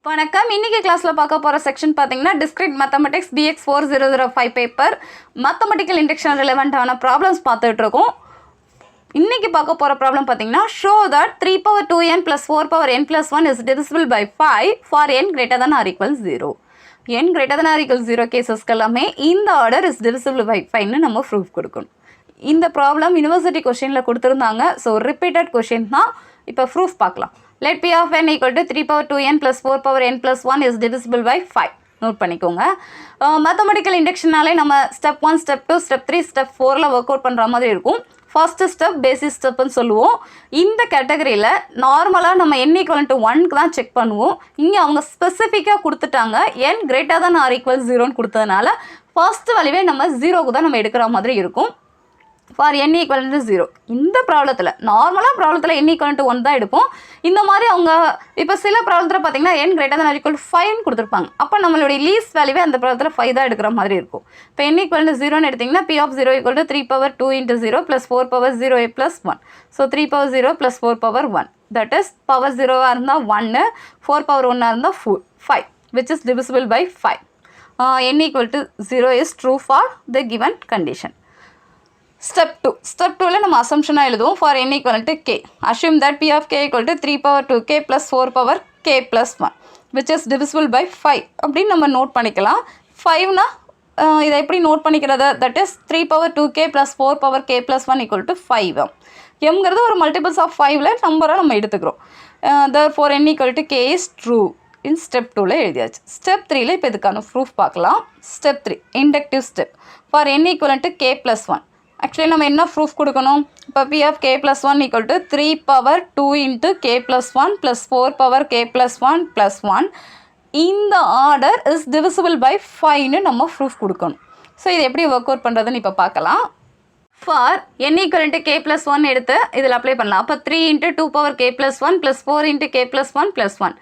வணக்கம். இன்னைக்கு கிளாஸ்ல பார்க்க போற செக்ஷன் பாத்தீங்கன்னா Discrete Mathematics BX4005 paper Mathematical Induction relevant-ஆன ப்ராப்ளம்ஸ் பார்த்துட்டு இருக்கோம். இன்னைக்கு பார்க்க போற ப்ராப்ளம் பாத்தீங்கன்னா show that 3 power 2n plus 4 power n plus 1 is divisible by 5 for n greater than or equals 0. n greater than or equals 0 கேசஸ்க்கு எல்லாமே இந்த ஆர்டர் is divisible by 5 ன்னு நம்ம ப்ரூஃப் கொடுக்கணும். இந்த ப்ராப்ளம் யூனிவர்சிட்டி क्वेश्चनல கொடுத்திருந்தாங்க. சோ ரிப்பீட்டட் क्वेश्चन தான். இப்போ proof பார்க்கலாம். Let P of n equal to 3 power 2n plus 4 power n plus 1 is divisible by 5. Note பண்ணிக்கோங்க. மேத்தமெட்டிக்கல் இண்டக்ஷனாலே நம்ம ஸ்டெப் 1, ஸ்டெப் 2, ஸ்டெப் 3, ஸ்டெப் 4ல ஒர்க் அவுட் பண்ணுற மாதிரி இருக்கும். ஃபர்ஸ்ட் ஸ்டெப் பேசிக் ஸ்டெப்னு சொல்லுவோம். இந்த கேட்டகரியில் நார்மலாக நம்ம n ஈக்குவல் டு 1க்கு தான் செக் பண்ணுவோம். இங்கே அவங்க ஸ்பெசிஃபிக்காக கொடுத்துட்டாங்க n greater than R equal 0ன்னு கொடுத்ததுனால ஃபர்ஸ்ட் வேல்யூவே நம்ம 0க்கு தான் நம்ம எடுக்கிற மாதிரி இருக்கும். For n equal to 0. இந்த ப்ராப்ளத்தில் நார்மலாக ப்ராப்ளத்தில் n ஈக்குவல் டு 1 தான் எடுப்போம். இந்த மாதிரி அவங்க இப்போ சில ப்ராப்ளத்தில் பார்த்தீங்கன்னா n கிரேட்டர் than ஈக்குவல் 5ன்னு கொடுத்துருப்பாங்க. அப்போ நம்மளுடைய லீஸ்ட் வேல்யூவே அந்த ப்ராப்ளத்தில் 5 தான் எடுக்கிற மாதிரி இருக்கும். இப்போ n ஈக்குவல் டு 0ன்னு எடுத்திங்கன்னா P of 0 equal to 3 power 2 into 0 plus 4 power 0 plus 1. So 3 power 0 plus 4 power 1. That is power 0வாக இருந்தால் 1, 4 power 1ஆக இருந்தால் 5, which is divisible by 5. n equal to 0 is true for the given condition. Step 2. Step 2ல நம்ம assumption எழுதுவோம் for n equal to k. Assume that P of k equal to 3 power 2k plus 4 power k plus 1 which is divisible by 5. அப்படின்னு நம்ம note பண்ணிக்கலாம். 5னா இதை எப்படி note பண்ணிக்கிறது? That is 3 power 2k plus 4 power k plus 1 equal to 5. mங்கிறது ஒரு multiples of 5ல நம்பரை நம்ம எடுத்துக்கிறோம். Therefore n equal to k is true. in step 2ல எழுதியாச்சு. Step 3ல இப்போ இதுக்கான ப்ரூஃப் பார்க்கலாம். Step 3. Inductive step. For n equal to k plus 1. Actually நம்ம என்ன ப்ரூஃப் கொடுக்கணும்? இப்போ P of k plus 1 equal to 3 power 2 into k plus 1 plus 4 power k plus 1 plus 1. இந்த order is divisible by 5ன்னு நம்ம proof கொடுக்கணும். So இது எப்படி work out பண்ணுறதுன்னு இப்போ பார்க்கலாம். For n equal to k plus 1 எடுத்து இதில் அப்ளை பண்ணலாம். அப்போ 3 into 2 power k plus 1 plus 4 into k plus 1 plus 1.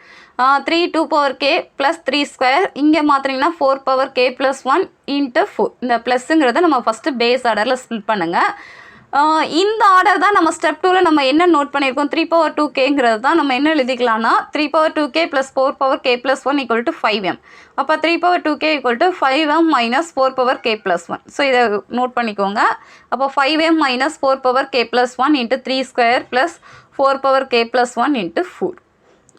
3 2 power k plus 3 square இங்கே மாற்றினீங்கன்னா 4 power k plus 1 into 4. இந்த ப்ளஸ்ஸுங்கிறத நம்ம ஃபஸ்ட்டு பேஸ் ஆர்டரில் ஸ்பிளிட் பண்ணுங்கள். இந்த ஆர்டர் தான் நம்ம ஸ்டெப் 2ல் நம்ம என்ன நோட் பண்ணியிருக்கோம்? 3 power 2kங்கிறது தான் நம்ம என்ன எழுதிக்கலாம்னா 3 power 2k plus 4 power k plus 1 equal to 5m. அப்போ 3 power 2k equal to 5m minus 4 power k plus 1. So இதை நோட் பண்ணிக்கோங்க. அப்போ 5m minus 4 power k plus 1 into 3 square plus 4 power k plus 1 into 4.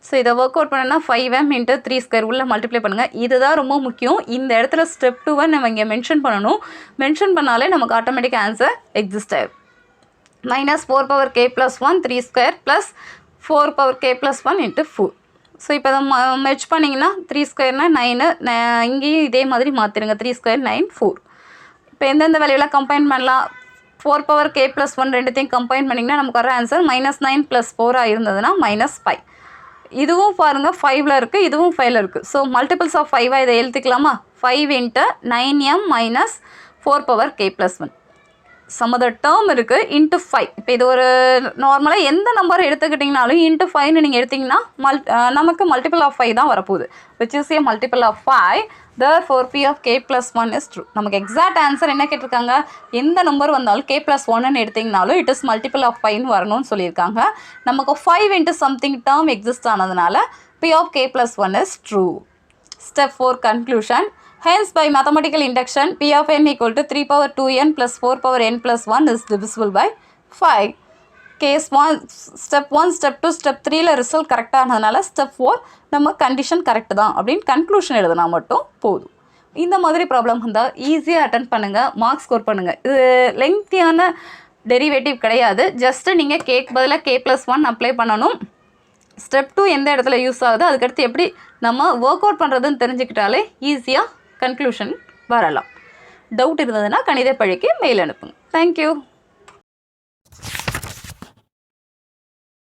So இதை work out பண்ணனா 5m into 3 square உள்ள multiply பண்ணுங்கள். இதுதான் ரொம்ப முக்கியம். இந்த இடத்துல ஸ்டெப் 2வை நம்ம இங்கே மென்ஷன் பண்ணணும். மென்ஷன் பண்ணாலே நமக்கு ஆட்டோமேட்டிக் ஆன்சர் எக்ஸிஸ்ட் ஆகும். minus 4 power k plus 1 3 square plus 4 power k plus 1 into 4. So இப்போ அதை மெர்ஜ் பண்ணிங்கன்னா 3 ஸ்கொயர்னா 9. இங்கேயும் இதே மாதிரி மாற்றிடுங்க. 3 ஸ்கொயர் 9 4. இப்போ எந்தெந்த வேல்யூலாம் கம்பைன் பண்ணலாம்? 4 power k plus 1 ரெண்டுத்தையும் கம்பைன் பண்ணிங்கன்னா நமக்கு வர ஆன்சர் -9 plus 4 இருந்ததுன்னா -5. இதுவும் பாருங்கள் 5ல் இருக்குது, இதுவும் 5ல் இருக்குது. ஸோ மல்டிபிள்ஸ் ஆஃப் 5 இதை எழுதிக்கலாமா? 5 into 9m minus 4 power k plus 1. Some other term இருக்குது இன்ட்டு 5. இப்போ இது ஒரு நார்மலாக எந்த நம்பர் எடுத்துக்கிட்டிங்கனாலும் இன்ட்டு 5ன்னு நீங்கள் எடுத்திங்கன்னா நமக்கு மல்டிபிள் ஆஃப் 5 தான் வரப்போகுது. Which is a multiple of 5. Therefore P of k plus 1 is true. நமக்கு எக்ஸாக்ட் ஆன்சர் என்ன கேட்டிருக்காங்க? எந்த நம்பர் வந்தாலும் k plus 1ன்னு எடுத்திங்கனாலும் இட் இஸ் மல்டிபிள் ஆஃப் 5ன்னு வரணும்னு சொல்லியிருக்காங்க. நமக்கு 5 into something டேர்ம் எக்ஸிஸ்ட் ஆனதுனால P of k plus 1 is true. Step 4 conclusion. Hence, by mathematical induction, P of n equal to 3 power 2n plus 4 power n plus 1 is divisible by 5. Case 1, step 1, step 2, step 3ல result கரெக்டாக ஆனதுனால step 4 நம்ம condition correct தான் அப்படின்னு conclusion எழுதினா மட்டும் போதும். இந்த மாதிரி ப்ராப்ளம் வந்தால் ஈஸியாக அட்டன் பண்ணுங்கள், மார்க்ஸ் ஸ்கோர் பண்ணுங்கள். இது லெங்க்தியான டெரிவேட்டிவ் கிடையாது. ஜஸ்ட்டு நீங்கள் கேக்கு பதிலாக k plus 1 அப்ளை பண்ணணும். ஸ்டெப் 2 எந்த இடத்துல யூஸ் ஆகுது, அதுக்கடுத்து எப்படி நம்ம ஒர்க் அவுட் பண்ணுறதுன்னு தெரிஞ்சுக்கிட்டாலே ஈஸியாக கன்க்ளூஷன் வரலாம். டவுட் இருந்ததுன்னா கணித பழிக்கு மெயில் அனுப்புங்க. தேங்க்யூ.